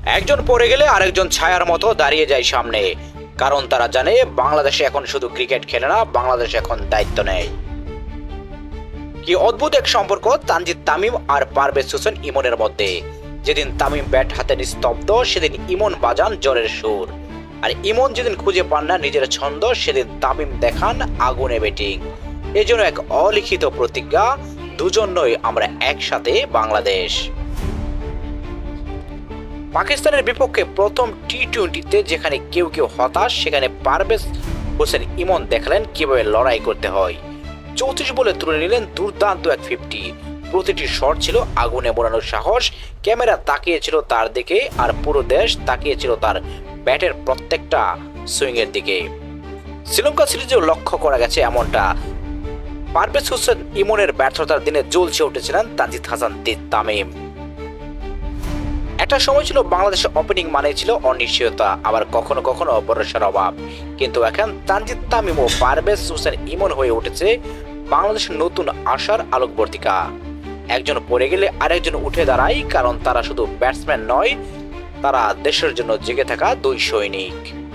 একজন পড়ে গেলে আরেকজন ছায়ার মতো দাঁড়িয়ে যায় সামনে, কারণ তারা জানে বাংলাদেশে এখন শুধু ক্রিকেট খেলে না, বাংলাদেশ এখন দায়িত্ব নেয়। কি অদ্ভুত এক সম্পর্ক তানজিদ তামিম আর পারভেজ হোসেন ইমনের মধ্যে। যেদিন তামিম ব্যাট হাতে নিস্তব্ধ, সেদিন ইমন বাজান জ্বরের সুর। আর ইমন যেদিন খুঁজে পান না নিজের ছন্দ, সেদিন তামিম দেখান আগুনে ব্যাটিং। এজন্য এক অলিখিত প্রতিজ্ঞা, দুজন নই, আমরা একসাথে বাংলাদেশ। পাকিস্তানের বিপক্ষে প্রথম টি-20তে যেখানে কেউ কেউ হতাশ, সেখানে পারভেজ হোসেন ইমন দেখালেন কিভাবে লড়াই করতে হয়। 34 বলে তুলে নিলেন দুর্দান্ত এক 50। প্রতিটি শট ছিল আগুনে মোড়ানোর সাহস। ক্যামেরা তাকিয়েছিল তার দিকে, আর পুরো দেশ তাকিয়েছিল তার ব্যাটের প্রত্যেকটা সুইং এর দিকে। শ্রীলঙ্কা সিরিজেও লক্ষ্য করা গেছে এমনটা। পারভেজ হোসেন ইমনের ব্যর্থতার দিনে জ্বলছে উঠেছিলেন তানজিদ হাসান তামিম। একটা সময় ছিল বাংলাদেশের ওপেনিং মানে ছিল অনিশ্চয়তা, আবার কখনো কখনো ভরসার অভাব। কিন্তু এখন তানজিদ তামিম ও পারভেজ হোসেন ইমন হয়ে উঠেছে বাংলাদেশের নতুন আশার আলোকবর্তিকা। একজন পড়ে গেলে আরেকজন উঠে দাঁড়ায়, কারণ তারা শুধু ব্যাটসম্যান নয়, তারা দেশের জন্য জেগে থাকা দুই সৈনিক।